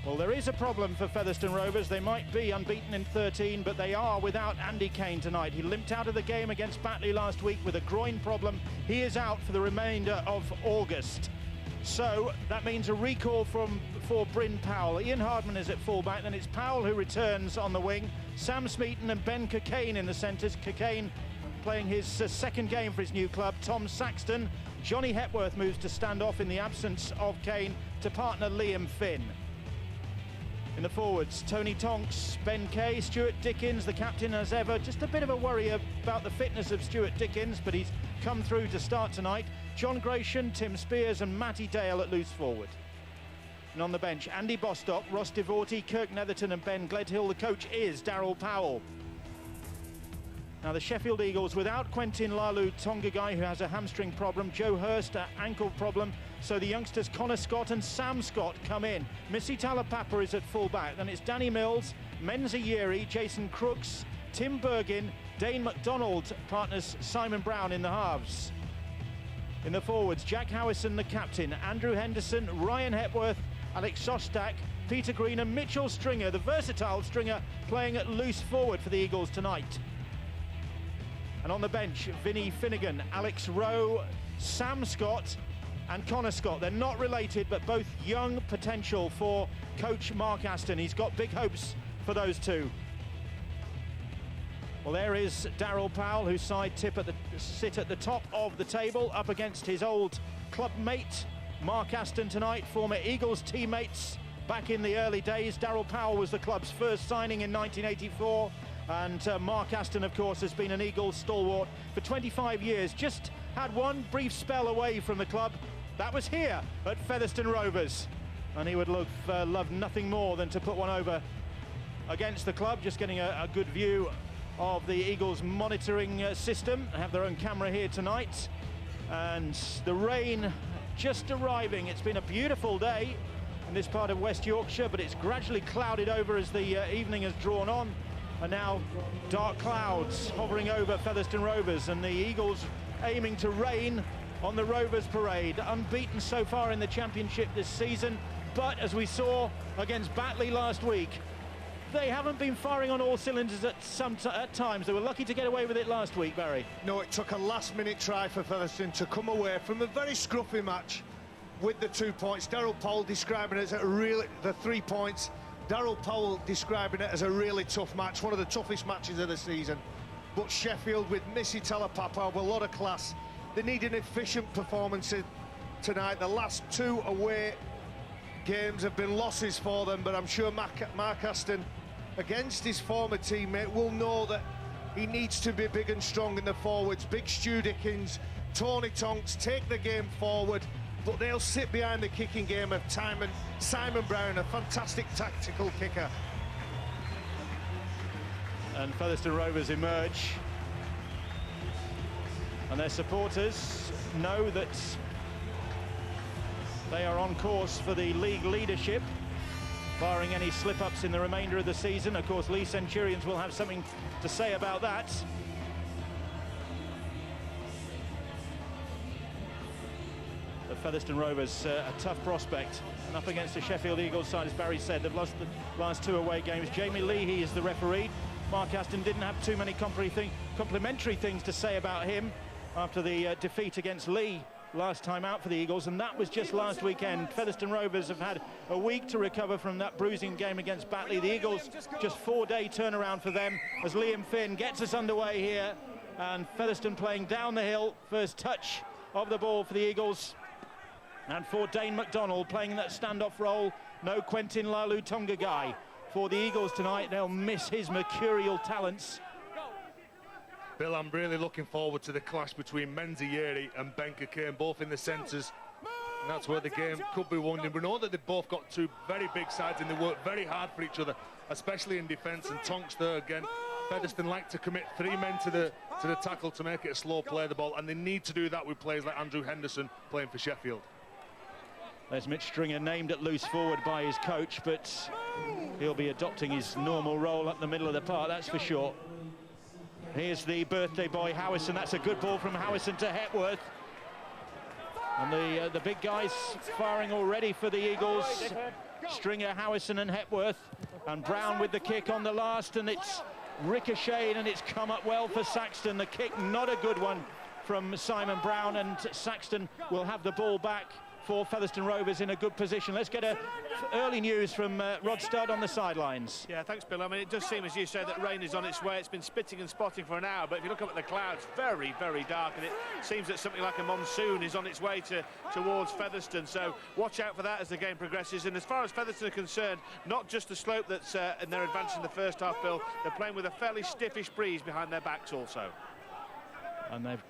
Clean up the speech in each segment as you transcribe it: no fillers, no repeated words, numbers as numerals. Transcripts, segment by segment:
Well, there is a problem for Featherstone Rovers. They might be unbeaten in 13, but they are without Andy Kane tonight. He limped out of the game against Batley last week with a groin problem. He is out for the remainder of August. So that means a recall for Bryn Powell. Ian Hardman is at fullback, then it's Powell who returns on the wing. Sam Smeaton and Ben Cockayne in the centres. Cockayne playing his second game for his new club. Tom Saxton. Johnny Hepworth moves to stand off in the absence of Kane to partner Liam Finn. In the forwards, Tony Tonks, Ben Kay, Stuart Dickens, the captain as ever. Just a bit of a worry about the fitness of Stuart Dickens, but he's come through to start tonight. John Gratian, Tim Spears and Matty Dale at loose forward. And on the bench, Andy Bostock, Ross Devorty, Kirk Netherton and Ben Gledhill. The coach is Daryl Powell. Now the Sheffield Eagles without Quentin Lalu Tongagai, who has a hamstring problem, Joe Hurst, an ankle problem, so the youngsters Connor Scott and Sam Scott come in. Missy Talapapa is at full back, then it's Danny Mills, Menza Yeri, Jason Crooks, Tim Bergin, Dane McDonald partners Simon Brown in the halves. In the forwards, Jack Howison, the captain, Andrew Henderson, Ryan Hepworth, Alex Shostak, Peter Green and Mitchell Stringer, the versatile Stringer, playing at loose forward for the Eagles tonight. And on the bench, Vinnie Finnegan, Alex Rowe, Sam Scott and Connor Scott. They're not related, but both young potential for coach Mark Aston. He's got big hopes for those two. Well, there is Daryl Powell, whose side sit at the top of the table, up against his old club mate, Mark Aston tonight, former Eagles teammates back in the early days. Daryl Powell was the club's first signing in 1984. And Mark Aston, of course, has been an Eagles stalwart for 25 years. Just had one brief spell away from the club. That was here at Featherstone Rovers. And he would love nothing more than to put one over against the club. Just getting a good view of the Eagles monitoring system. They have their own camera here tonight. And the rain just arriving. It's been a beautiful day in this part of West Yorkshire, but it's gradually clouded over as the evening has drawn on. And now dark clouds hovering over Featherstone Rovers, and the Eagles aiming to rain on the Rovers parade. Unbeaten so far in the championship this season, but as we saw against Batley last week, they haven't been firing on all cylinders at times. They were lucky to get away with it last week, Barry. No, it took a last-minute try for Featherstone to come away from a very scruffy match with the 2 points. Daryl Powell describing it as the 3 points. Daryl Powell describing it as a really tough match, one of the toughest matches of the season. But Sheffield, with Missy Talapapa, with a lot of class, they need an efficient performance tonight. The last 2 away games have been losses for them, but I'm sure Mark Aston, against his former teammate, will know that he needs to be big and strong in the forwards. Big Stu Dickens, Tony Tonks take the game forward, but they'll sit behind the kicking game of Simon Brown, a fantastic tactical kicker. And Featherstone Rovers emerge, and their supporters know that they are on course for the league leadership, barring any slip-ups in the remainder of the season. Of course, Lee Centurions will have something to say about that. The Featherstone Rovers, a tough prospect, and up against the Sheffield Eagles side, as Barry said. They've lost the last 2 away games. Jamie Leahy is the referee. Mark Aston didn't have too many complimentary things to say about him after the defeat against Lee last time out for the Eagles, and that was just last weekend. Featherstone Rovers have had a week to recover from that bruising game against Batley. The Eagles, just 4-day turnaround for them, as Liam Finn gets us underway here, and Featherstone playing down the hill. First touch of the ball for the Eagles. And for Dane McDonald playing that standoff role, no Quentin Lalu Tongagai for the Eagles tonight. They'll miss his mercurial talents. Bill, I'm really looking forward to the clash between Menza Yeri and Ben Cockayne, both in the centres. And that's where the game could be won. We know that they've both got 2 very big sides and they work very hard for each other, especially in defence. And Tonks there again. Featherstone like to commit 3 men to the tackle to make it a slow play of the ball, and they need to do that with players like Andrew Henderson playing for Sheffield. There's Mitch Stringer, named at loose forward by his coach, but he'll be adopting his normal role up the middle of the park, that's for sure. Here's the birthday boy, Howison. That's a good ball from Howison to Hepworth. And the big guys firing already for the Eagles. Stringer, Howison and Hepworth. And Brown with the kick on the last, and it's ricocheted, and it's come up well for Saxton. The kick, not a good one from Simon Brown, and Saxton will have the ball back for Featherstone Rovers in a good position. Let's get early news from Rod Studd on the sidelines. Yeah, thanks, Bill. I mean, it does seem, as you say, that rain is on its way. It's been spitting and spotting for an hour, but if you look up at the clouds, very, very dark, and it seems that something like a monsoon is on its way towards Featherstone. So watch out for that as the game progresses. And as far as Featherstone are concerned, not just the slope that's in their advance in the first half, Bill, they're playing with a fairly stiffish breeze behind their backs also. And they've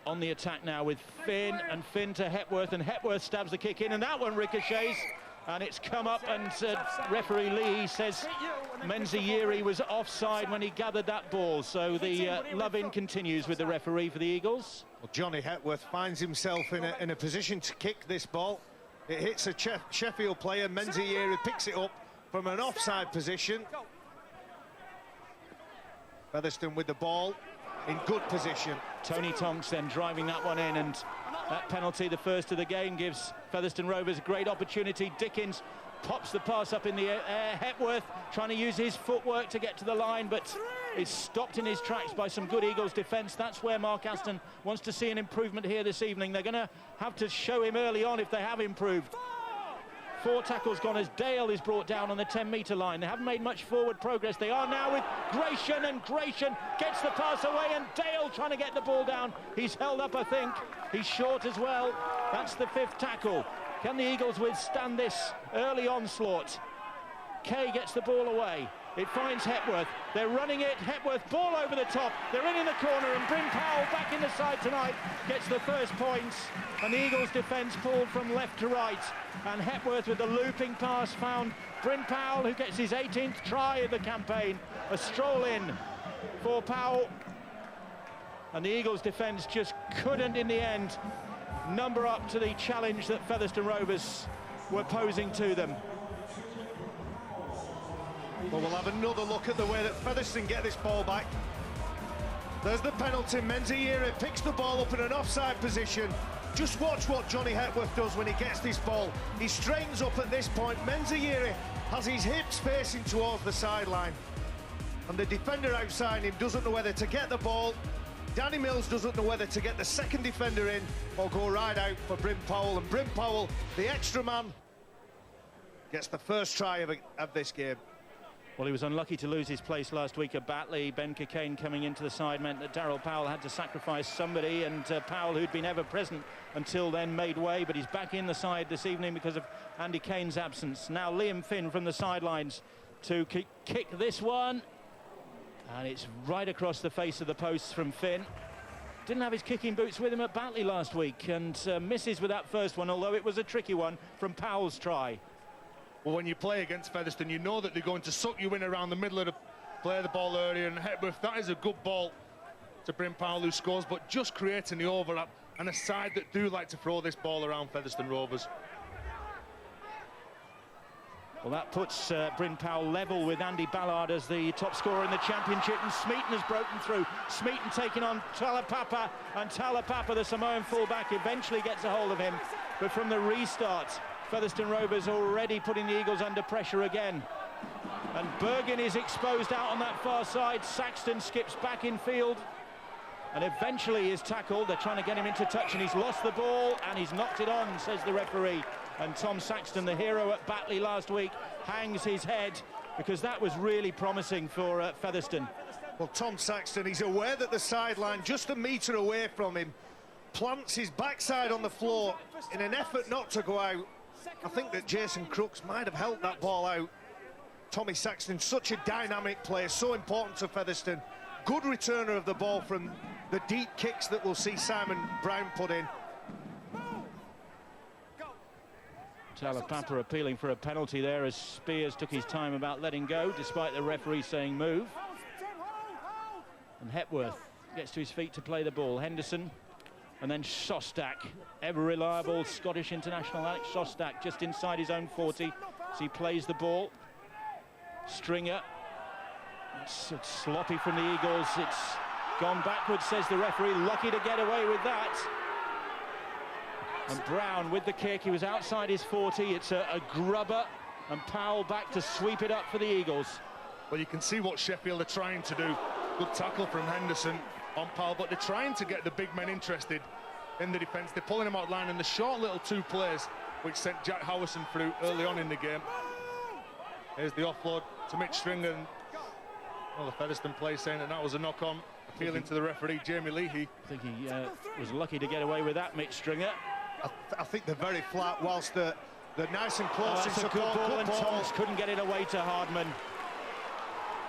on the attack now with Finn, and Finn to Hepworth, and Hepworth stabs the kick in, and that one ricochets, and it's come up, and referee Lee says Menzieri was offside when he gathered that ball. So the love-in continues with the referee for the Eagles. Well, Johnny Hepworth finds himself in a position to kick this ball. It hits a Sheffield player. Menzieri picks it up from an offside position. Featherstone with the ball in good position. Tony Tonks then driving that one in, and that penalty, the first of the game, gives Featherstone Rovers a great opportunity. Dickens pops the pass up in the air. Hepworth trying to use his footwork to get to the line, but is stopped in his tracks by some good Eagles defence. That's where Mark Aston wants to see an improvement here this evening. They're going to have to show him early on if they have improved. 4 tackles gone as Dale is brought down on the 10-metre line. They haven't made much forward progress. They are now with Gratian, and Gratian gets the pass away, and Dale trying to get the ball down. He's held up, I think. He's short as well. That's the 5th tackle. Can the Eagles withstand this early onslaught? Kay gets the ball away. It finds Hepworth. They're running it. Hepworth, ball over the top. They're in the corner, and Bryn Powell back in the side tonight gets the first points. And the Eagles' defence pulled from left to right. And Hepworth with the looping pass found Bryn Powell, who gets his 18th try of the campaign. A stroll in for Powell. And the Eagles' defence just couldn't, in the end, number up to the challenge that Featherstone Rovers were posing to them. Well, we'll have another look at the way that Featherstone get this ball back. There's the penalty. Menzieri picks the ball up in an offside position. Just watch what Johnny Hepworth does when he gets this ball. He straightens up at this point. Menzieri has his hips facing towards the sideline, and the defender outside him doesn't know whether to get the ball. Danny Mills doesn't know whether to get the second defender in or go right out for Bryn Powell. And Bryn Powell, the extra man, gets the first try of this game. Well, he was unlucky to lose his place last week at Batley. Ben Cockayne coming into the side meant that Darryl Powell had to sacrifice somebody, and Powell, who'd been ever present until then, made way, but he's back in the side this evening because of Andy Kane's absence. Now Liam Finn from the sidelines to kick this one, and it's right across the face of the posts from Finn. Didn't have his kicking boots with him at Batley last week, and misses with that first one, although it was a tricky one from Powell's try. Well, when you play against Featherstone, you know that they're going to suck you in around the middle of play the ball earlier, and Hepworth, that is a good ball to Bryn Powell, who scores, but just creating the overlap, and a side that do like to throw this ball around Featherstone Rovers. Well, that puts Bryn Powell level with Andy Ballard as the top scorer in the championship, and Smeaton has broken through. Smeaton taking on Talapapa, and Talapapa, the Samoan fullback, eventually gets a hold of him, but from the restart, Featherstone Rovers already putting the Eagles under pressure again. And Bergen is exposed out on that far side. Saxton skips back in field and eventually is tackled. They're trying to get him into touch, and he's lost the ball and he's knocked it on, says the referee. And Tom Saxton, the hero at Batley last week, hangs his head because that was really promising for Featherstone. Well, Tom Saxton, he's aware that the sideline just a metre away from him, plants his backside on the floor in an effort not to go out. I think that Jason Crooks might have helped that ball out. Tommy Saxton, such a dynamic player, so important to Featherstone. Good returner of the ball from the deep kicks that we'll see Simon Brown put in. Talapapa appealing for a penalty there as Spears took his time about letting go, despite the referee saying move. And Hepworth gets to his feet to play the ball. Henderson. And then Shostak, ever reliable Scottish international Alex Shostak, just inside his own 40 as he plays the ball. Stringer, it's sloppy from the Eagles, it's gone backwards, says the referee. Lucky to get away with that. And Brown with the kick, he was outside his 40. It's a grubber, and Powell back to sweep it up for the Eagles. Well, you can see what Sheffield are trying to do. Good tackle from Henderson on Powell, but they're trying to get the big men interested in the defence. They're pulling him out line, and the short little two plays which sent Jack Howison through early on in the game. Here's the offload to Mitch Stringer, and well, the Featherstone play saying that was a knock-on, appealing to the referee, Jamie Leahy. I think he was lucky to get away with that, Mitch Stringer. I think they're very flat, whilst they're nice and close. That's a good ball, and Tonks couldn't get it away to Hardman.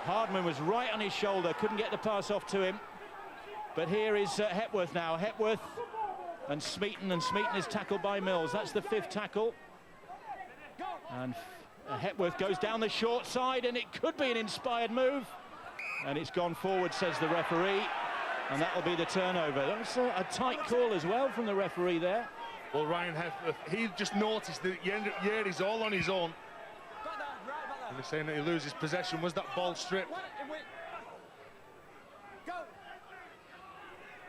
Hardman was right on his shoulder, couldn't get the pass off to him. But here is Hepworth now. Hepworth and Smeaton is tackled by Mills. That's the 5th tackle. And Hepworth goes down the short side, and it could be an inspired move. And it's gone forward, says the referee. And that'll be the turnover. That was a tight call as well from the referee there. Well, Ryan Hepworth, he just noticed that Yeri's all on his own. And they're saying that he loses possession. Was that ball stripped?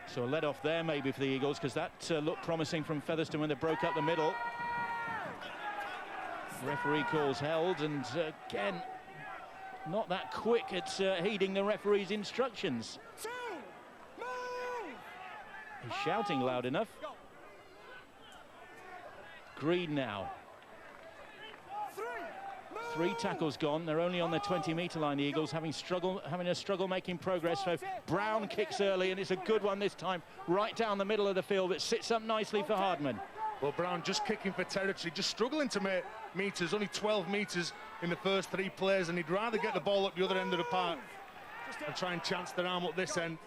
So a let off there maybe for the Eagles, because that looked promising from Featherstone when they broke up the middle. Referee calls held, and again, not that quick at heeding the referee's instructions. He's shouting loud enough. Green now. 3 tackles gone. They're only on the 20-metre line, the Eagles, having a struggle making progress. So Brown kicks early, and it's a good one this time, right down the middle of the field. It sits up nicely for Hardman. Well, Brown just kicking for territory, just struggling to make metres, only 12 metres in the first 3 plays, and he'd rather get the ball up the other end of the park and try and chance their arm up this end.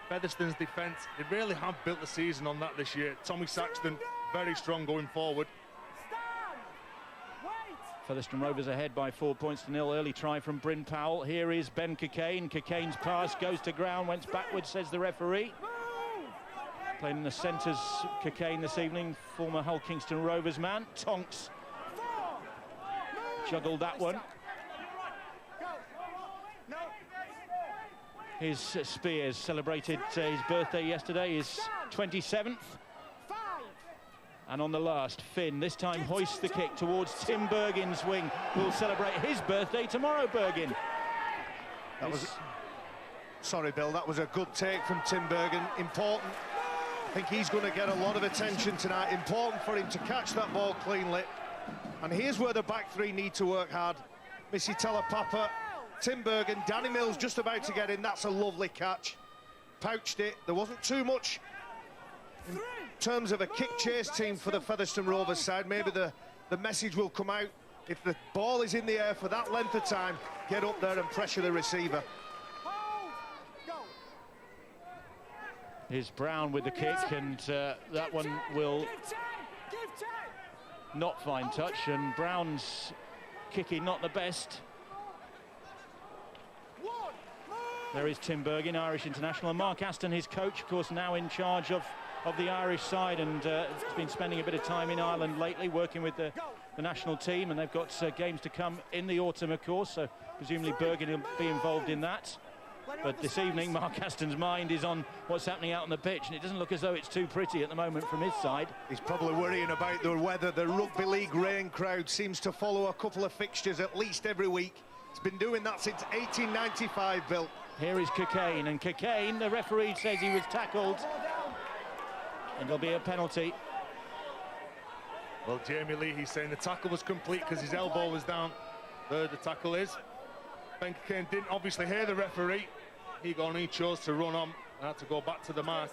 Featherstone's defence, they really have built the season on that this year. Tommy Saxton, very strong going forward. Featherstone Rovers ahead by 4 points to 0. Early try from Bryn Powell. Here is Ben Cockayne. Cockayne's pass goes to ground, went backwards, says the referee. Playing in the centres, Cockayne this evening, former Hull Kingston Rovers man. Tonks juggled that one. Here's Spears, celebrated his birthday yesterday, his 27th. And on the last, Finn, this time hoists the kick towards Tim Bergin's wing, who will celebrate his birthday tomorrow, Bergin. Sorry, Bill, that was a good take from Tim Bergin. Important. I think he's going to get a lot of attention tonight. Important for him to catch that ball cleanly. And here's where the back 3 need to work hard. Missy Telapapa, Tim Bergin, Danny Mills just about to get in. That's a lovely catch. Pouched it. There wasn't too much in terms of a kick chase team for the Featherstone Rovers side. Maybe the message will come out. If the ball is in the air for that length of time, get up there and pressure the receiver. Here's Brown with the kick, and that one will not find touch, and Brown's kicking not the best. There is Tim Bergin, Irish international, and Mark Aston, his coach, of course, now in charge of the Irish side, and has been spending a bit of time in Ireland lately, working with the national team, and they've got games to come in the autumn, of course, so presumably Bergin will be involved in that. But this evening, Mark Aston's mind is on what's happening out on the pitch, and it doesn't look as though it's too pretty at the moment from his side. He's probably worrying about the weather. The Rugby League rain crowd seems to follow a couple of fixtures at least every week. It's been doing that since 1895, Bill. Here is Cockayne, and Cockayne, the referee says he was tackled, and there'll be a penalty. Well, Jamie Lee, he's saying the tackle was complete because his elbow was down. There the tackle is. Ben Cockayne didn't obviously hear the referee. He chose to run on and had to go back to the mark.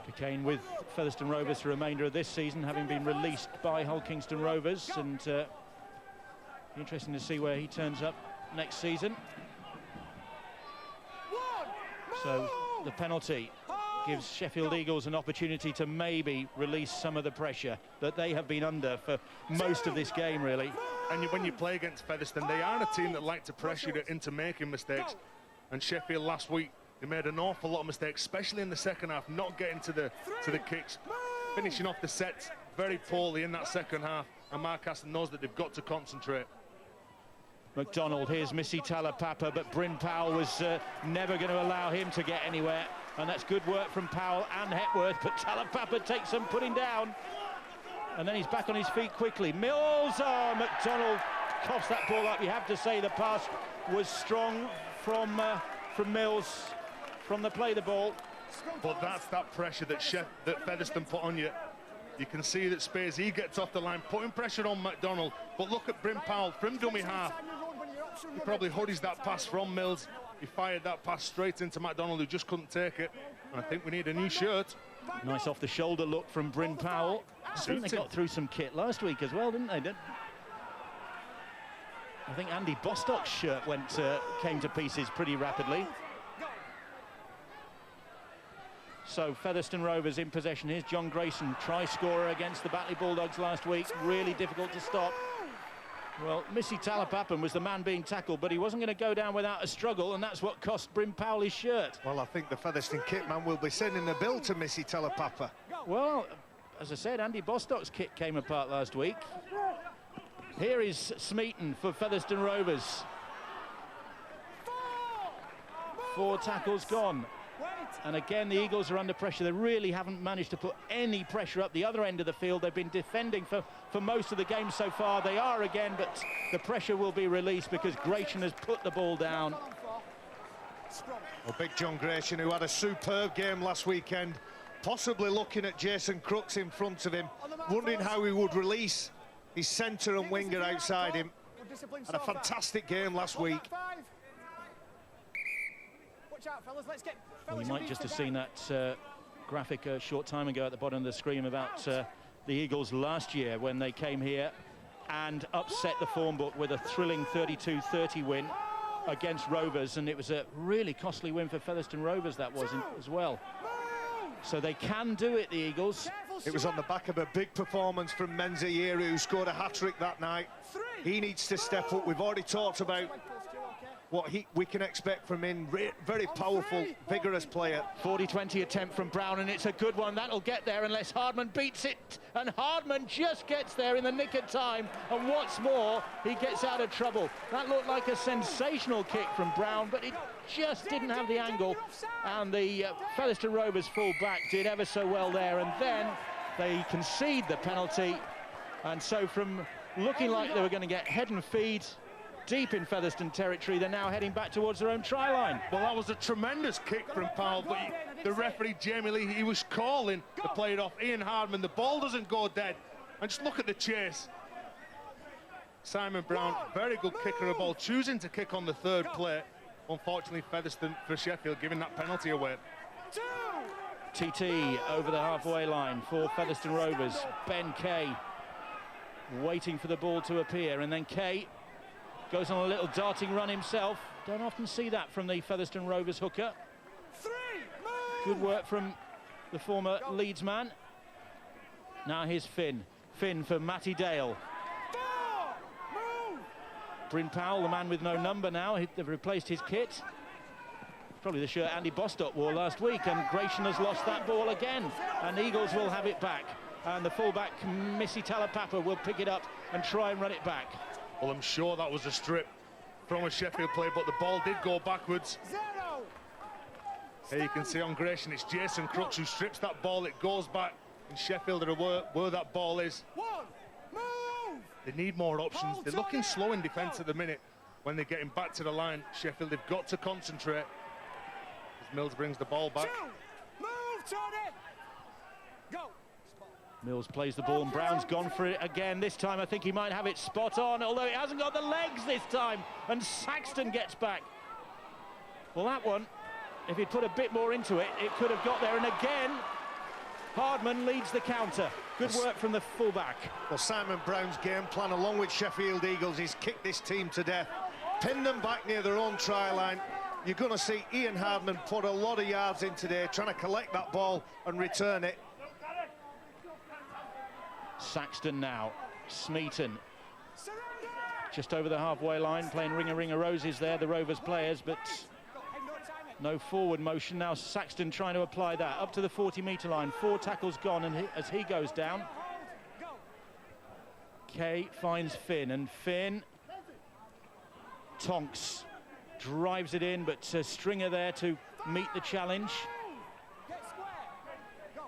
Cockayne with Featherstone Rovers for the remainder of this season, having been released by Hull Kingston Rovers, and interesting to see where he turns up next season. So the penalty gives Sheffield Eagles an opportunity to maybe release some of the pressure that they have been under for most of this game, really. And when you play against Featherstone, they are a team that like to pressure you into making mistakes. And Sheffield last week, they made an awful lot of mistakes, especially in the second half, not getting to the kicks, finishing off the sets very poorly in that second half. And Mark Aston knows that they've got to concentrate. McDonald. Here's Missy Talapapa, but Bryn Powell was never going to allow him to get anywhere. And that's good work from Powell and Hepworth, but Talapapa takes some putting down. And then he's back on his feet quickly. Mills, McDonald coughs that ball up. You have to say the pass was strong from Mills, from the play the ball. But that's that pressure that Featherstone put on you. You can see that Spears, he gets off the line, putting pressure on McDonald. But look at Bryn Powell from dummy half. He probably hoodies that pass from Mills. He fired that pass straight into McDonald, who just couldn't take it. And I think we need a new shirt. Nice off-the-shoulder look from Bryn Powell. I think they got through some kit last week as well, didn't they? I think Andy Bostock's shirt came to pieces pretty rapidly. So Featherstone Rovers in possession. Here's John Grayson, try-scorer against the Batley Bulldogs last week. Really difficult to stop. Well, Missy Talapapan was the man being tackled, but he wasn't going to go down without a struggle, and that's what cost Bryn Powell his shirt. Well, I think the Featherstone kit man will be sending a bill to Missy Talapapa. Well, as I said, Andy Bostock's kit came apart last week. Here is Smeaton for Featherstone Rovers. 4 tackles gone. And again, the Eagles are under pressure. They really haven't managed to put any pressure up the other end of the field. They've been defending for most of the game so far. They are again, but the pressure will be released because Gratian has put the ball down. Well, big John Gratian, who had a superb game last weekend, possibly looking at Jason Crooks in front of him, wondering how he would release his centre and winger outside him. Had a fantastic game last week. Well, you might just have seen that graphic a short time ago at the bottom of the screen about the Eagles last year when they came here and upset the form book with a thrilling 32-30 win against Rovers, and it was a really costly win for Featherstone Rovers, that was as well. So they can do it, the Eagles. It was on the back of a big performance from Menzies, who scored a hat-trick that night. He needs to step up. We've already talked about what we can expect from him. Very powerful, vigorous player. 40-20 attempt from Brown, and it's a good one. That'll get there unless Hardman beats it, and Hardman just gets there in the nick of time, and what's more, he gets out of trouble. That looked like a sensational kick from Brown, but it just didn't have the angle, and the Featherstone Rovers full-back did ever so well there, and then they concede the penalty, and so from looking like they were going to get head and feed deep in Featherstone territory, they're now heading back towards their own try line. Well, that was a tremendous kick from Powell, but the referee, Jamie Lee, he was calling to play it off Ian Hardman. The ball doesn't go dead, and just look at the chase. Simon Brown, very good kicker of ball, choosing to kick on the third play. Unfortunately, Featherstone for Sheffield giving that penalty away. TT over the halfway line for Featherstone Rovers. Ben Kay waiting for the ball to appear, and then Kay goes on a little darting run himself. Don't often see that from the Featherstone Rovers hooker. Good work from the former Leeds man. Now here's Finn. Finn for Matty Dale. Bryn Powell, the man with no number now. They've replaced his kit. Probably the shirt Andy Bostock wore last week, and Gratian has lost that ball again. And Eagles will have it back. And the fullback, Missy Talapapa, will pick it up and try and run it back. Well, I'm sure that was a strip from a Sheffield player, but the ball did go backwards. Here you can see on Gratian, it's Jason Crooks who strips that ball. It goes back, and Sheffield are where that ball is. They need more options. They're looking slow in defence at the minute. When they're getting back to the line, Sheffield, they've got to concentrate. As Mills brings the ball back. Mills plays the ball, and Brown's gone for it again. This time I think he might have it spot on, although it hasn't got the legs this time, and Saxton gets back. Well, that one, if he'd put a bit more into it, it could have got there, and again Hardman leads the counter. Good work from the fullback. Well, Simon Brown's game plan, along with Sheffield Eagles, is kick this team to death, pin them back near their own try line. You're going to see Ian Hardman put a lot of yards in today, trying to collect that ball and return it. Saxton now, Smeaton, just over the halfway line, playing ringer roses there, the Rovers players, but no forward motion. Now Saxton trying to apply that up to the 40-metre line. 4 tackles gone, and as he goes down, Kay finds Finn, and Finn Tonks drives it in, but Stringer there to meet the challenge.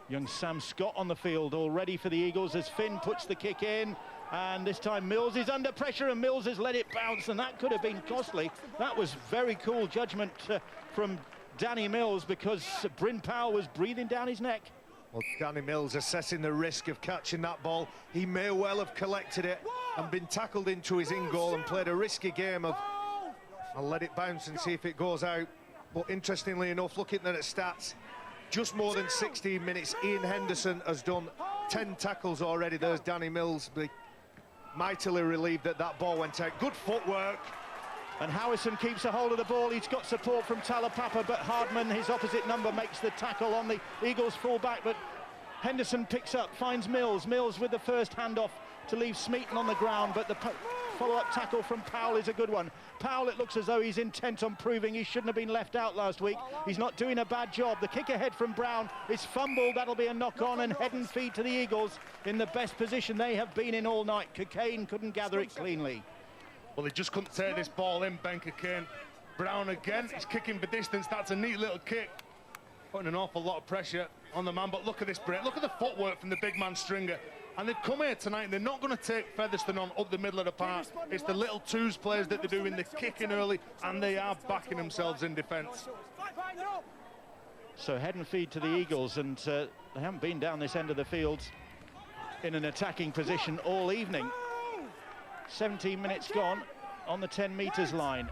Young Sam Scott on the field, all ready for the Eagles as Finn puts the kick in. And this time Mills is under pressure, and Mills has let it bounce, and that could have been costly. That was very cool judgment from Danny Mills, because Bryn Powell was breathing down his neck. Well, Danny Mills assessing the risk of catching that ball. He may well have collected it and been tackled into his in-goal and played a risky game of, I'll let it bounce and see if it goes out. But interestingly enough, looking at the stats, just more than 16 minutes, Ian Henderson has done 10 tackles already. There's Danny Mills, mightily relieved that that ball went out. Good footwork. And Howison keeps a hold of the ball. He's got support from Talapapa, but Hardman, his opposite number, makes the tackle on the Eagles full-back. But Henderson picks up, finds Mills. Mills with the first handoff to leave Smeaton on the ground, but the follow-up tackle from Powell is a good one. Powell, it looks as though he's intent on proving he shouldn't have been left out last week. He's not doing a bad job. The kick ahead from Brown is fumbled. That'll be a knock-on, and head and feed to the Eagles in the best position they have been in all night. Cockayne couldn't gather it cleanly. Well, he just couldn't take this ball in, Ben Cockayne. Brown again, he's kicking for distance. That's a neat little kick, putting an awful lot of pressure on the man. But look at this break, look at the footwork from the big man Stringer. And they've come here tonight, and they're not going to take Featherstone on up the middle of the park. It's the little twos players that they're doing the kicking early, and they are backing themselves in defence. So head and feed to the Eagles, and they haven't been down this end of the field in an attacking position all evening. 17 minutes gone on the 10 metres line,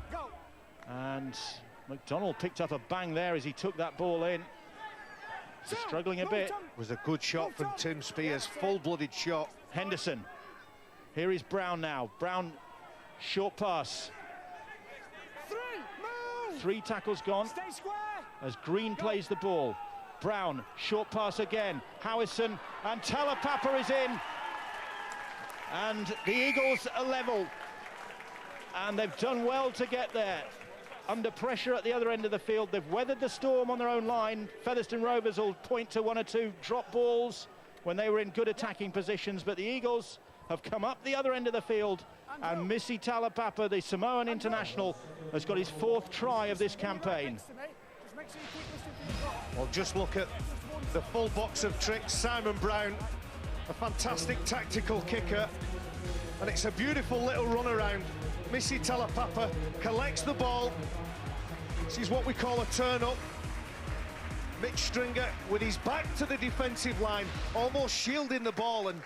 and McDonald picked up a bang there as he took that ball in. He's struggling a bit. It was a good shot from Tim Spears, full-blooded shot. Henderson, here is Brown now. Brown, short pass. 3 tackles gone as Green plays the ball. Brown, short pass again. Howison, and Talapapa is in. And the Eagles are level, and they've done well to get there. Under pressure at the other end of the field, they've weathered the storm on their own line. Featherstone Rovers will point to 1 or 2 drop balls when they were in good attacking positions, but the Eagles have come up the other end of the field, and Missy Talapapa, the Samoan international, has got his 4th try of this campaign. Well, just look at the full box of tricks. Simon Brown, a fantastic tactical kicker, and it's a beautiful little run around. Missy Talapapa collects the ball. This is what we call a turn up. Mitch Stringer with his back to the defensive line, almost shielding the ball and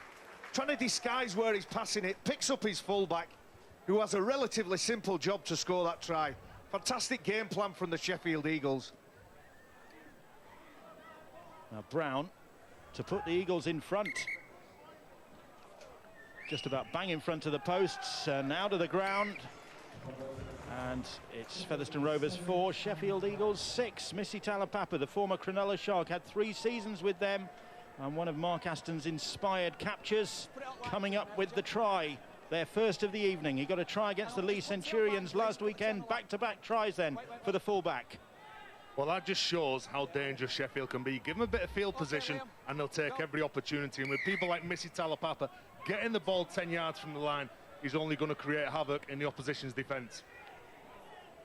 trying to disguise where he's passing it, picks up his fullback, who has a relatively simple job to score that try. Fantastic game plan from the Sheffield Eagles. Now Brown to put the Eagles in front. Just about bang in front of the posts, and out of the ground. And it's Featherstone Rovers 4, Sheffield Eagles 6. Missy Talapapa, the former Cronulla Shark, had 3 seasons with them, and one of Mark Aston's inspired captures, coming up with the try, their first of the evening. He got a try against the Lee Centurions last weekend, back-to-back tries then for the fullback. Well, that just shows how dangerous Sheffield can be. Give them a bit of field position, and they'll take every opportunity. And with people like Missy Talapapa getting the ball 10 yards from the line, he's only going to create havoc in the opposition's defence.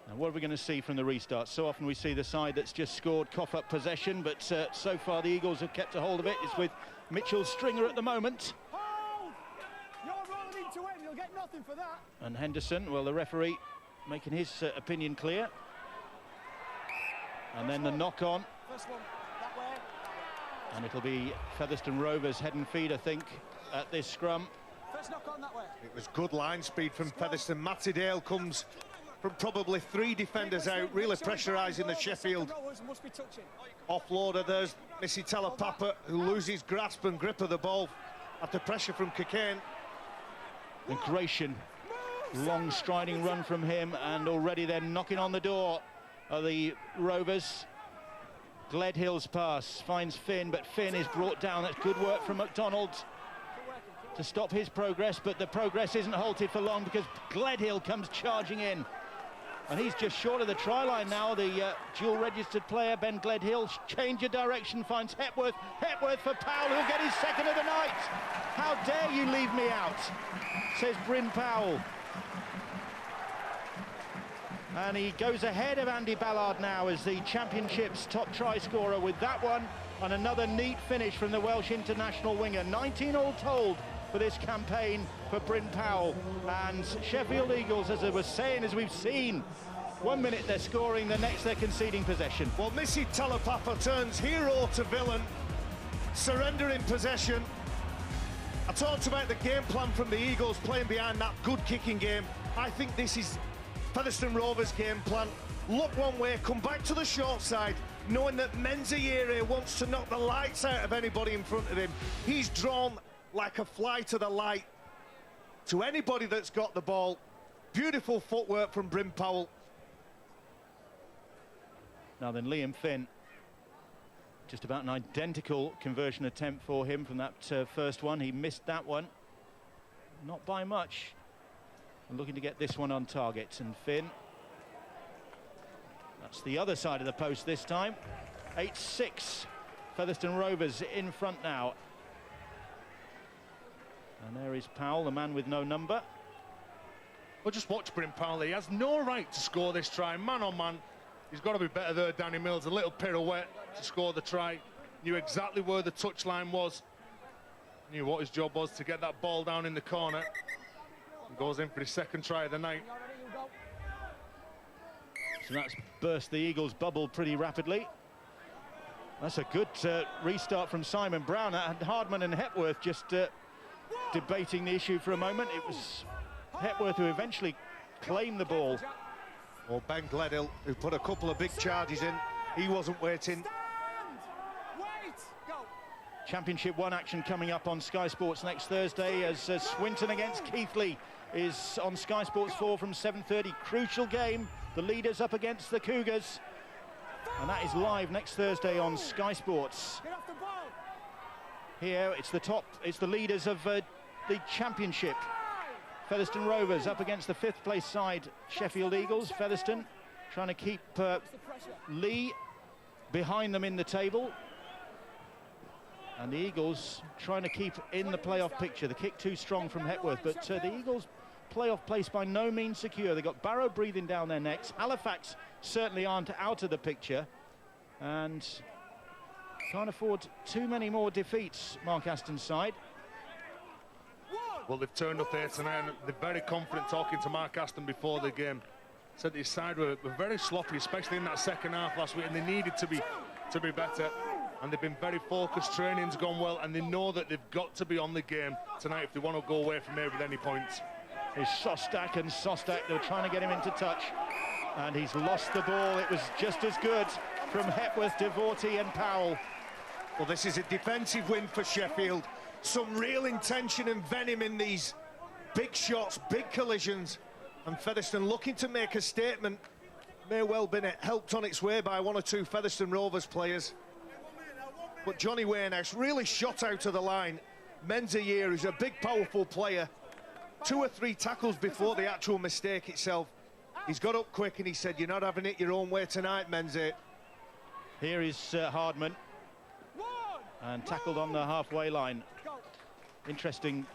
And what are we going to see from the restart? So often we see the side that's just scored cough up possession, but so far the Eagles have kept a hold of it. It's with Mitchell Stringer at the moment. You're rolling into him, you'll get nothing for that. And Henderson, well, the referee making his opinion clear. And then the knock-on. First one, that way. And it'll be Featherstone Rovers head and feed, I think, at this scrum. First knock on that way. It was good line speed from Featherstone. Matty Dale comes from probably 3 defenders out, really pressurising the Sheffield offloader. There's Missy Talapapa, who loses grasp and grip of the ball after pressure from Cockayne. And Gratian, long striding run from him, and already they're knocking on the door of the Rovers. Gledhill's pass finds Finn, but Finn is brought down. That's good work from McDonald to stop his progress, but the progress isn't halted for long because Gledhill comes charging in. And he's just short of the try line now, the dual-registered player, Ben Gledhill. Change of direction, finds Hepworth. Hepworth for Powell, who'll get his 2nd of the night. How dare you leave me out, says Bryn Powell. And he goes ahead of Andy Ballard now as the championship's top try scorer with that one, and another neat finish from the Welsh international winger. 19 all told for this campaign for Bryn Powell. And Sheffield Eagles, as I was saying, as we've seen, 1 minute they're scoring, the next they're conceding possession. Well, Missy Talapapa turns hero to villain, surrendering possession. I talked about the game plan from the Eagles playing behind that good kicking game. I think this is Featherstone Rovers' game plan. Look one way, come back to the short side, knowing that Menziere wants to knock the lights out of anybody in front of him. He's drawn like a fly to the light to anybody that's got the ball. Beautiful footwork from Bryn Powell. Now then, Liam Finn, just about an identical conversion attempt for him from that first one. He missed that one, not by much. And looking to get this one on target. And Finn, that's the other side of the post this time. 8-6, Featherstone Rovers in front now. And there is Powell, the man with no number. Well, just watch Bryn Powell. He has no right to score this try. Man on man, he's got to be better there, Danny Mills. A little pirouette to score the try. Knew exactly where the touchline was. Knew what his job was to get that ball down in the corner. He goes in for his second try of the night. So that's burst the Eagles' bubble pretty rapidly. That's a good restart from Simon Brown. Hardman and Hepworth just debating the issue for a moment. It was Hepworth who eventually claimed the ball. Well, Ben Gledhill, who put a couple of big charges in, he wasn't waiting. Championship 1 action coming up on Sky Sports next Thursday as Swinton against Keighley is on Sky Sports 4 from 7:30. Crucial game, the leaders up against the Cougars, and that is live next Thursday on Sky Sports. Here it's the leaders of the championship. Featherstone Rovers up against the 5th place side Sheffield Eagles. Featherstone trying to keep Lee behind them in the table, and the Eagles trying to keep in the playoff picture. The kick too strong from Hepworth, but the Eagles' playoff place by no means secure. They've got Barrow breathing down their necks. Halifax certainly aren't out of the picture, and can't afford too many more defeats, Mark Aston's side. Well, they've turned up here tonight and they're very confident. Talking to Mark Aston before the game, said his side were very sloppy, especially in that second half last week, and they needed to be better. And they've been very focused. Training's gone well, and they know that they've got to be on the game tonight if they want to go away from here with any points. Is Sostak, and Sostak, they were trying to get him into touch, and he's lost the ball. It was just as good from Hepworth, Devorty and Powell. Well, this is a defensive win for Sheffield. Some real intention and venom in these big shots, big collisions, and Featherstone looking to make a statement. May well been helped on its way by one or two Featherstone Rovers players. But Johnny Warehouse really shot out of the line. Menziere is a big, powerful player. 2 or 3 tackles before the actual mistake itself. He's got up quick and he said, "You're not having it your own way tonight, Menziere." Here is Hardman, and tackled on the halfway line. Interesting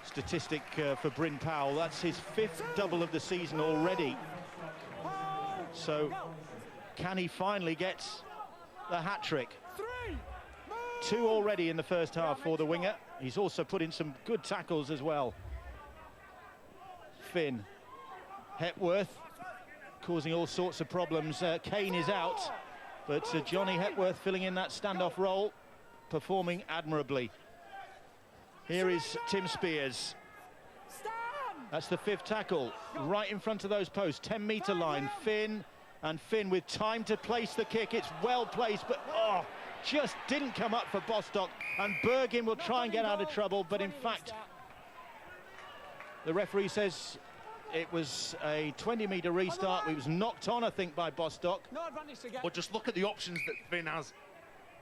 statistic for Bryn Powell. That's his 5th double of the season already. So can he finally get the hat-trick? 2 already in the first half for the winger. He's also put in some good tackles as well. Finn, Hepworth causing all sorts of problems. Kane is out, but Johnny Hepworth filling in that standoff role, performing admirably. Here is Tim Spears. That's the 5th tackle, right in front of those posts, 10-metre line. Finn with time to place the kick. It's well placed, but just didn't come up for Bostock, and Bergin will try and get out of trouble, but in fact the referee says it was a 20-metre restart. It was knocked on, I think, by Bostock. But just look at the options that Finn has.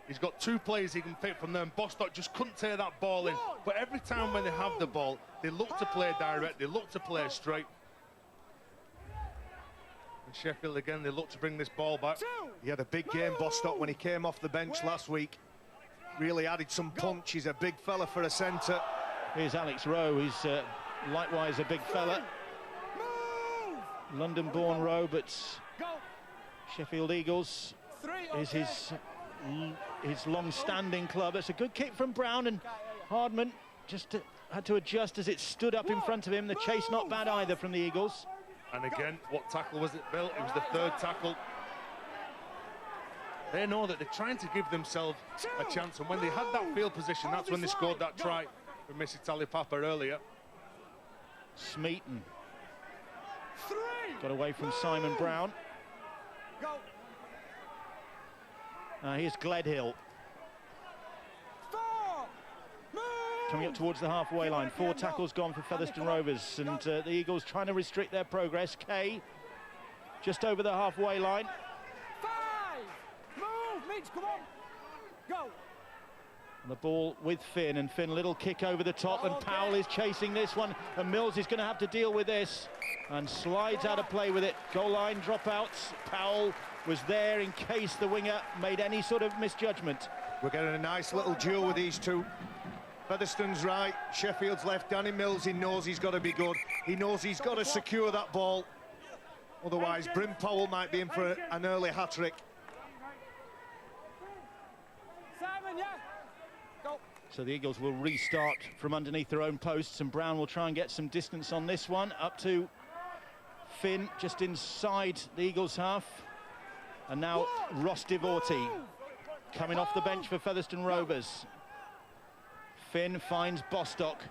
He's got 2 players he can pick from them. Bostock just couldn't tear that ball in. But every time when they have the ball, they look to play direct, they look to play straight. And Sheffield, again, they look to bring this ball back. He had a big game, Bostock, when he came off the bench last week. Really added some punch. He's a big fella for a centre. Here's Alex Rowe, who's likewise a big fella. London-born row, but Sheffield Eagles is his long-standing club. It's a good kick from Brown, and Hardman just had to adjust as it stood up in front of him. The chase not bad either from the Eagles. And again, what tackle was it, Bill? It was the third tackle. They know that they're trying to give themselves a chance, and when they had that field position, that's when they scored that try from Missy Talipapa earlier. Smeaton got away from Simon Brown. Here's Gledhill. Coming up towards the halfway line. 4 tackles gone for Featherstone Rovers, and the Eagles trying to restrict their progress. Kay just over the halfway line. 5. Move, Mitch, come on. Go. And the ball with Finn, and Finn, little kick over the top, and Powell is chasing this one, and Mills is going to have to deal with this, and slides out of play with it. Goal line dropouts. Powell was there in case the winger made any sort of misjudgment. We're getting a nice little duel with these two. Featherstone's right, Sheffield's left. Danny Mills, he knows he's got to be good. He knows he's got to secure that ball. Otherwise, Bryn Powell might be in for an early hat-trick. Simon, yeah. Go. So the Eagles will restart from underneath their own posts, and Brown will try and get some distance on this one. Up to Finn, just inside the Eagles' half. And now Ross Devorty coming off the bench for Featherstone Rovers. Finn finds Bostock.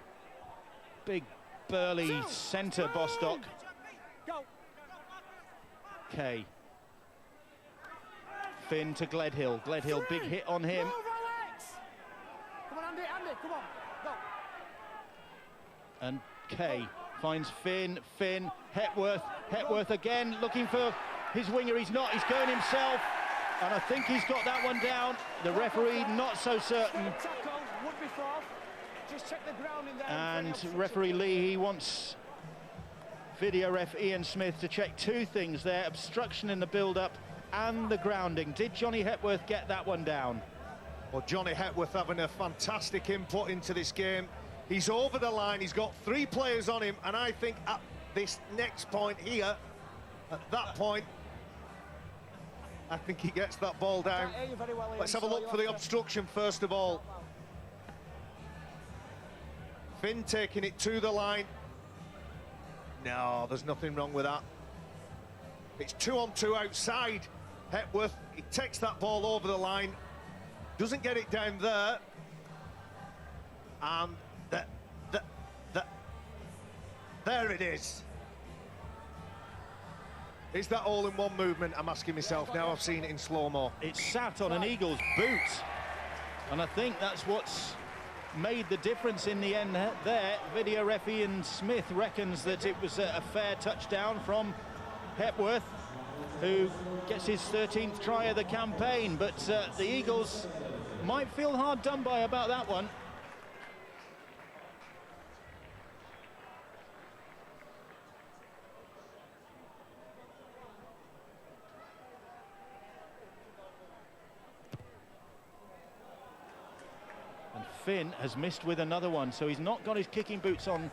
Big, burly centre Bostock. Kay. Finn to Gledhill. Gledhill, big hit on him. Come on, Andy, come on. Go. And Kay finds Finn. Hepworth again, looking for his winger. He's not, he's going himself. And I think he's got that one down. The referee not so certain. Just check the ground in there. And referee Lee, he wants video ref Ian Smith to check 2 things there: obstruction in the build-up and the grounding. Did Johnny Hepworth get that one down? Well, Johnny Hepworth having a fantastic input into this game. He's over the line, he's got 3 players on him, and I think at this next point here, at that point, I think he gets that ball down. Let's have a look for the obstruction first of all. Finn taking it to the line. No, there's nothing wrong with that. It's 2-on-2 outside. Hepworth, he takes that ball over the line, doesn't get it down there, and there it is. Is that all-in-one movement? I'm asking myself now. I've seen it in slow-mo. It sat on an Eagles boot, and I think that's what's made the difference in the end there. Video ref Ian Smith reckons that it was a fair touchdown from Hepworth, who gets his 13th try of the campaign, but the Eagles might feel hard done by about that one. Finn has missed with another one, so he's not got his kicking boots on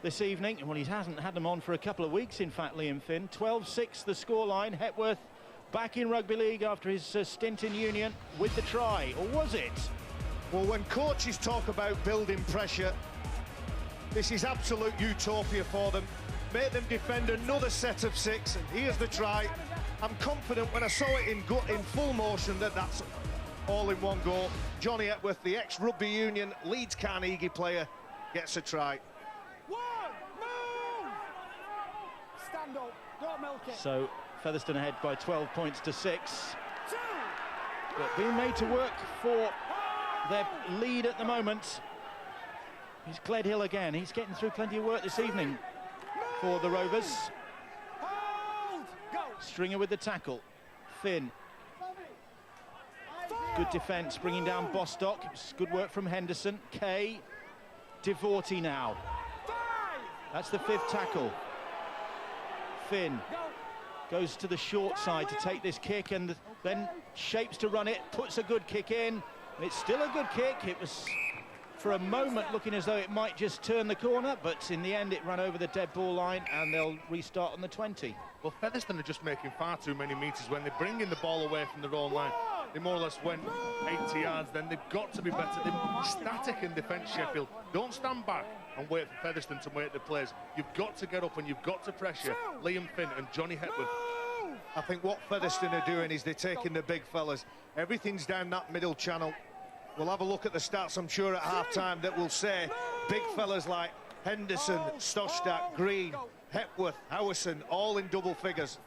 this evening. Well, he hasn't had them on for a couple of weeks, in fact, Liam Finn. 12-6 the scoreline. Hepworth back in rugby league after his stint in Union with the try, or was it? Well, when coaches talk about building pressure, this is absolute utopia for them. Make them defend another set of 6, and here's the try. I'm confident when I saw it in full motion that that's all-in-one goal. Johnny Hepworth, the ex-Rugby Union Leeds Carnegie player, gets a try. One, move! Stand up, don't milk it. So Featherstone ahead by 12 points to 6. 2. But being made to work for their lead at the moment. He's Gledhill again. He's getting through plenty of work this evening for the Rovers. Hold! Go! Stringer with the tackle. Finn. Good defence, bringing down Bostock. It's good work from Henderson. Kay. Devorty now. That's the 5th tackle. Finn goes to the short side to take this kick, and then shapes to run it, puts a good kick in, and it's still a good kick. It was for a moment looking as though it might just turn the corner, but in the end it ran over the dead ball line and they'll restart on the 20. Well, Featherstone are just making far too many metres. When they're bringing the ball away from their own line, they more or less went 80 yards. Then they've got to be better. They're static in defence, Sheffield. Don't stand back and wait for Featherstone to make the plays. You've got to get up and you've got to pressure Liam Finn and Johnny Hepworth. I think what Featherstone are doing is they're taking the big fellas. Everything's down that middle channel. We'll have a look at the stats, I'm sure, at half-time that will say big fellas like Henderson, Stostack, Green, Hepworth, Howison, all in double figures.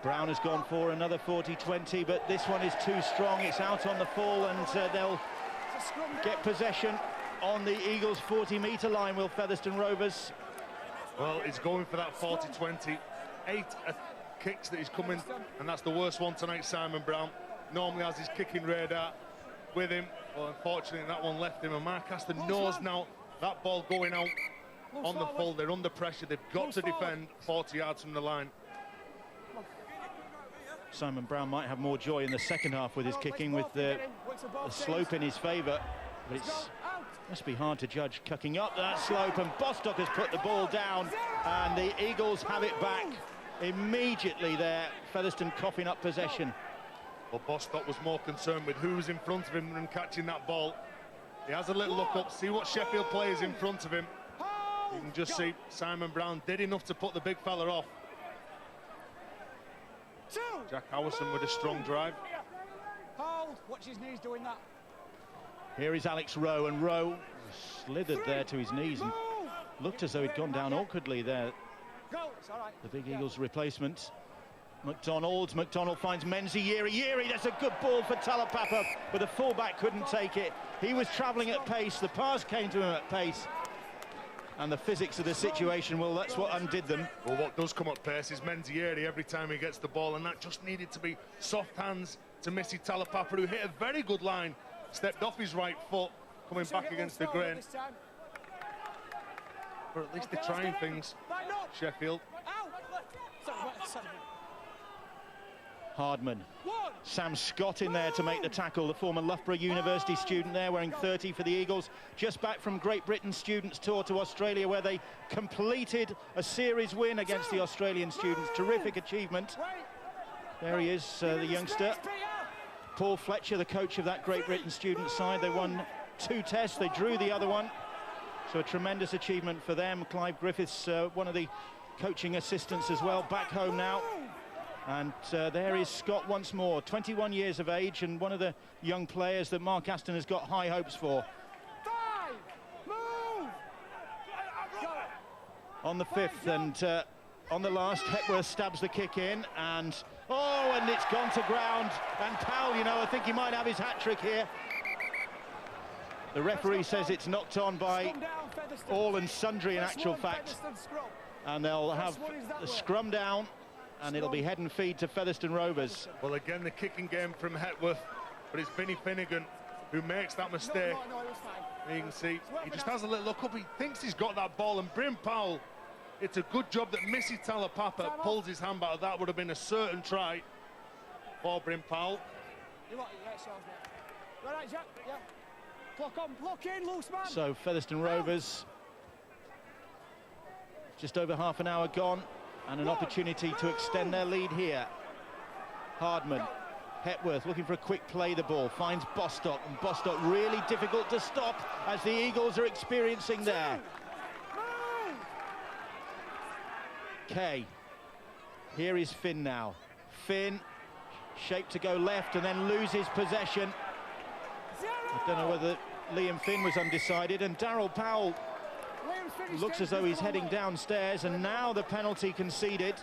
Brown has gone for another 40-20, but this one is too strong. It's out on the full, and they'll get possession on the Eagles' 40-metre line, will Featherstone Rovers. Well, he's going for that 40-20. 8 kicks that he's coming, and that's the worst one tonight, Simon Brown. Normally has his kicking radar with him. Well, unfortunately, that one left him, and Mark Aston knows now that ball going out on the full. They're under pressure. They've got to defend 40 yards from the line. Simon Brown might have more joy in the second half with his kicking, with the slope in his favour, but it must be hard to judge cutting up that slope, and Bostock has put the ball down and the Eagles have it back immediately there. Featherstone coughing up possession. Well, Bostock was more concerned with who's in front of him than catching that ball. He has a little look up, see what Sheffield players in front of him. You can just see Simon Brown did enough to put the big fella off. Jack Howison with a strong drive. Hold, watch his knees doing that. Here is Alex Rowe, and Rowe slithered there to his knees and looked as though he'd gone down awkwardly there. The big Eagles replacement. McDonald finds Menzies. Yeri, that's a good ball for Talapapa, but the fullback couldn't take it. He was travelling at pace, the pass came to him at pace, and the physics of the situation, well, that's what undid them. Well, what does come at pace is Menzies every time he gets the ball, and that just needed to be soft hands to Missy Talapapa, who hit a very good line, stepped off his right foot, coming back against the grain. But at least they're trying things, Sheffield. Hardman. Sam Scott in there to make the tackle, the former Loughborough University student there, wearing 30 for the Eagles, just back from Great Britain students' tour to Australia, where they completed a series win against the Australian students. Terrific achievement. There he is, the youngster. Paul Fletcher, the coach of that Great Britain student side. They won 2 tests, they drew the other one. So a tremendous achievement for them. Clive Griffiths, one of the coaching assistants as well, back home now. And there is Scott once more, 21 years of age, and one of the young players that Mark Aston has got high hopes for. On the 5th and on the last, Hepworth stabs the kick in, and it's gone to ground. And Powell, I think he might have his hat-trick here. The referee says it's knocked on by all and sundry in actual fact. And they'll have the scrum down, and it'll be head and feed to Featherstone Rovers. Well, again, the kicking game from Hepworth, but it's Vinnie Finnegan who makes that mistake. You can see he just has a little look up. He thinks he's got that ball, and Bryn Powell, it's a good job that Missy Talapapa pulls his hand back. That would have been a certain try for Bryn Powell. So Featherstone Rovers, just over half an hour gone, and an opportunity to extend their lead here. Hardman, Hepworth looking for a quick play the ball, finds Bostock, and Bostock really difficult to stop, as the Eagles are experiencing there. Kay, here is Finn now. Finn, shaped to go left and then loses possession. I don't know whether Liam Finn was undecided, and Darryl Powell looks as though he's heading downstairs, and now the penalty conceded.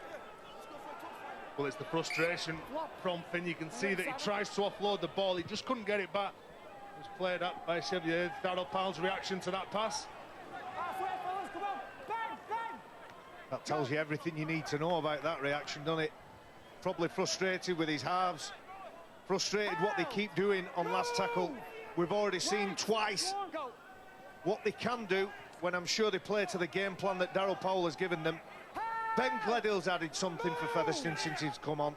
Well, it's the frustration from Finn. You can see that he tries to offload the ball, he just couldn't get it back. It was played up by Sheffield. Darryl Powell's reaction to that pass. That tells you everything you need to know about that reaction, doesn't it? Probably frustrated with his halves, frustrated what they keep doing on last tackle. We've already seen twice what they can do when I'm sure they play to the game plan that Darryl Powell has given them. Ben Gledhill's added something for Featherstone since he's come on.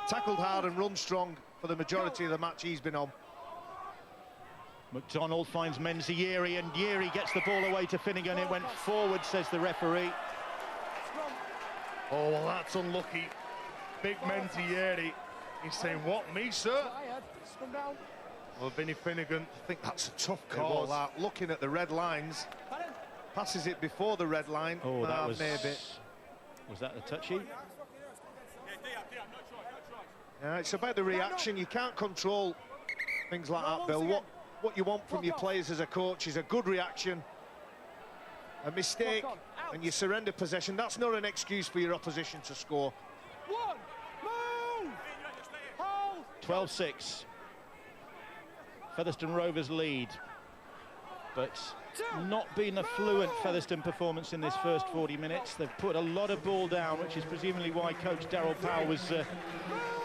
Tackled hard and run strong for the majority of the match he's been on. McDonald finds Menzieri, and Yeri gets the ball away to Finnegan. It went forward, says the referee. Oh, well, that's unlucky. Big Menzieri. He's saying, what, me, sir? Well, Vinnie Finnegan, I think that's a tough call, that. Looking at the red lines. Passes it before the red line. Oh, that was... maybe. Was that the touchy? Yeah, it's about the reaction. You can't control things like that, Bill. What you want from your players as a coach is a good reaction. A mistake, and you surrender possession. That's not an excuse for your opposition to score. 12-6. Featherstone Rovers lead, but not been a fluent Featherstone performance in this first 40 minutes. They've put a lot of ball down, which is presumably why coach Darryl Powell was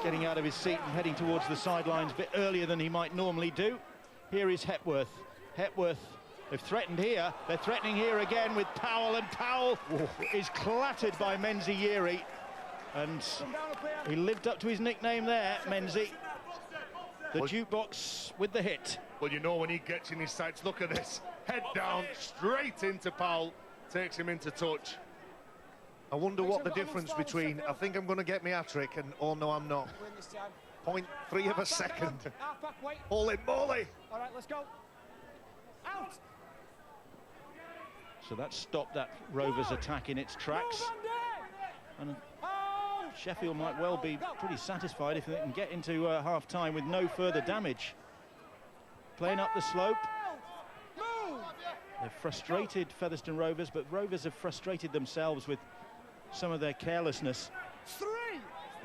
getting out of his seat and heading towards the sidelines a bit earlier than he might normally do. Here is Hepworth. Hepworth, they've threatened here. They're threatening here again with Powell, and Powell is clattered by Menzieri. And he lived up to his nickname there, Menzi. The jukebox with the hit. Well, you know when he gets in his sights, look at this. Head down, straight into Powell, takes him into touch. I wonder what the difference between, I think I'm going to get me hat-trick, and oh no, I'm not. 0.3 of a second. Holy moly! All right, let's go. Out! So that stopped that Rovers attack in its tracks. And Sheffield might well be pretty satisfied if they can get into half-time with no further damage. Playing up the slope. They've frustrated Featherstone Rovers, but Rovers have frustrated themselves with some of their carelessness.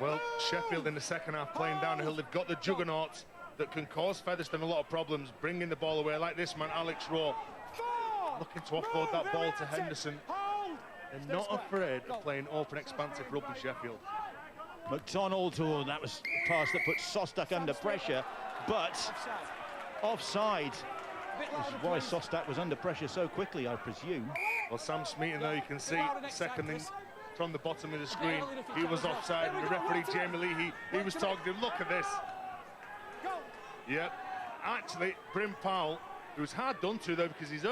Well, Sheffield in the second half playing downhill. They've got the juggernauts that can cause Featherstone a lot of problems, bringing the ball away like this man, Alex Rowe, looking to offload that ball to Henderson. They're not afraid of playing open, expansive rugby, Sheffield. McDonald, oh, that was a pass that put Sostak under pressure, but offside. This is why Sostak was under pressure so quickly, I presume. Well, Sam Smeaton, though, you can see the second thing from the bottom of the screen, he was offside, and the referee, Jamie Lee, he was talking to him. Look at this. Yep, actually, Bryn Powell, who was hard done to, though, because his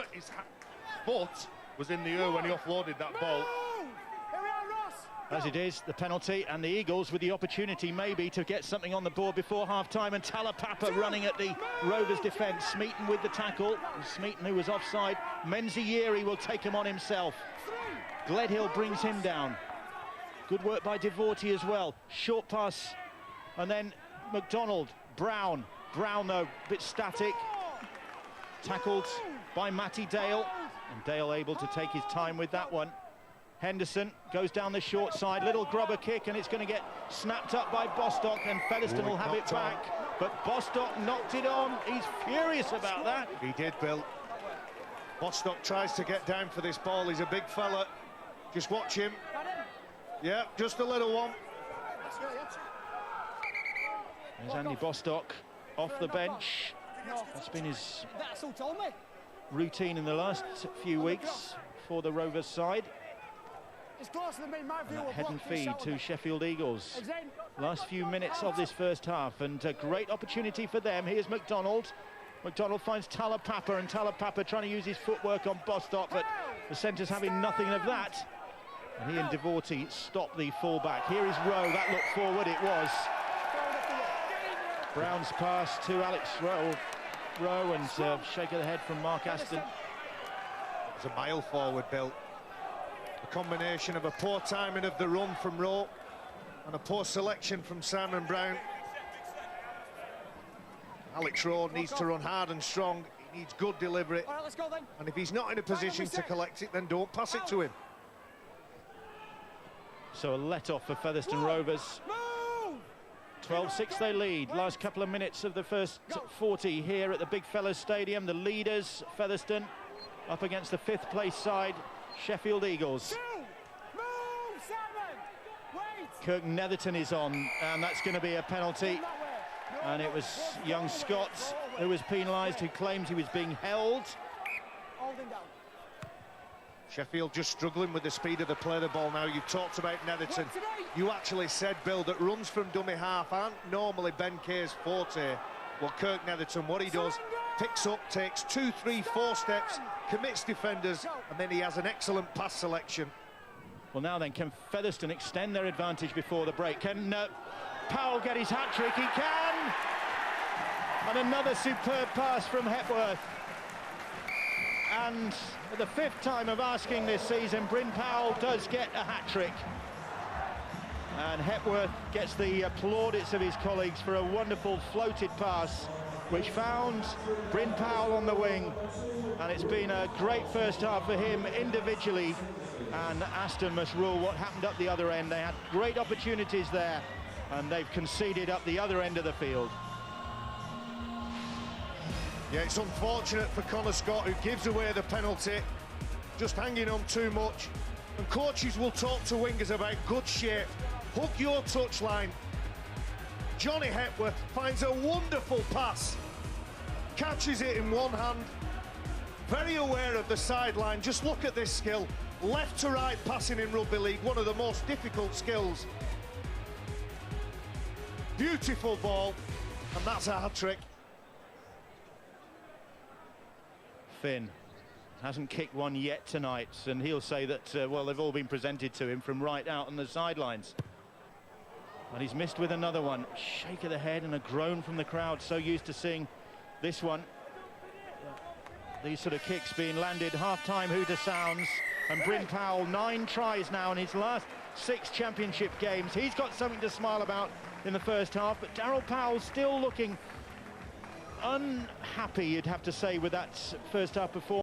foot was in the air when he offloaded that ball. As it is, the penalty, and the Eagles with the opportunity maybe to get something on the board before half-time, and Talapapa running at the Rovers defence. Smeaton with the tackle. Smeaton, who was offside. Menzieri will take him on himself. Gledhill brings him down. Good work by Devorty as well. Short pass, and then McDonald. Brown, though, a bit static. Tackled by Matty Dale, and Dale able to take his time with that one. Henderson goes down the short side, little grubber kick, and it's going to get snapped up by Bostock, and Featherstone will have it back. But Bostock knocked it on. He's furious about that. He did, Bill. Bostock tries to get down for this ball. He's a big fella. Just watch him. Yeah, just a little one. There's Andy Bostock off the bench. That's been his routine in the last few weeks for the Rovers side. And that head and feed to Sheffield Eagles. Last few minutes of this first half, and a great opportunity for them. Here's McDonald. McDonald finds Talapapa, and Talapapa trying to use his footwork on Bostock, but the centre's having nothing of that. And he and Devorty stop the fullback. Here is Rowe. That looked forward. It was. Brown's pass to Alex Rowe, and shake of the head from Mark Aston. It was a mile forward, Bill. A combination of a poor timing of the run from Rowe and a poor selection from Simon Brown. Alex Rowe needs to run hard and strong. He needs good delivery. All right, let's go then. And if he's not in a position to collect it, then don't pass it to him. So a let-off for Featherstone Rovers. 12-6 they lead. Last couple of minutes of the first 40 here at the Big Fellas Stadium. The leaders, Featherstone, up against the fifth-place side, Sheffield Eagles. Kirk Netherton is on, and that's going to be a penalty. And it was young Scott who was penalised, who claimed he was being held. Sheffield just struggling with the speed of the play of the ball now. You talked about Netherton. You actually said, Bill, that runs from dummy half aren't normally Ben Kay's forte. Well, Kirk Netherton, what he does, picks up, takes 2, 3, 4 steps, commits defenders, and then he has an excellent pass selection. Well, now then, can Featherstone extend their advantage before the break? Can Powell get his hat-trick? He can! And another superb pass from Hepworth. And for the 5th time of asking this season, Bryn Powell does get a hat-trick. And Hepworth gets the plaudits of his colleagues for a wonderful floated pass, which found Bryn Powell on the wing. And it's been a great first half for him individually. And Aston must rule what happened up the other end. They had great opportunities there, and they've conceded up the other end of the field. Yeah, it's unfortunate for Connor Scott, who gives away the penalty, just hanging on too much. And coaches will talk to wingers about good shape. Hug your touchline. Johnny Hepworth finds a wonderful pass, catches it in one hand, very aware of the sideline. Just look at this skill. Left to right passing in rugby league, one of the most difficult skills. Beautiful ball, and that's a hat-trick. Finn hasn't kicked one yet tonight, and he'll say that, well, they've all been presented to him from right out on the sidelines. And he's missed with another one. Shake of the head and a groan from the crowd, so used to seeing this one. These sort of kicks being landed, half-time hooter sounds, and Bryn Powell, 9 tries now in his last 6 championship games. He's got something to smile about in the first half, but Darryl Powell still looking unhappy, you'd have to say, with that first half performance.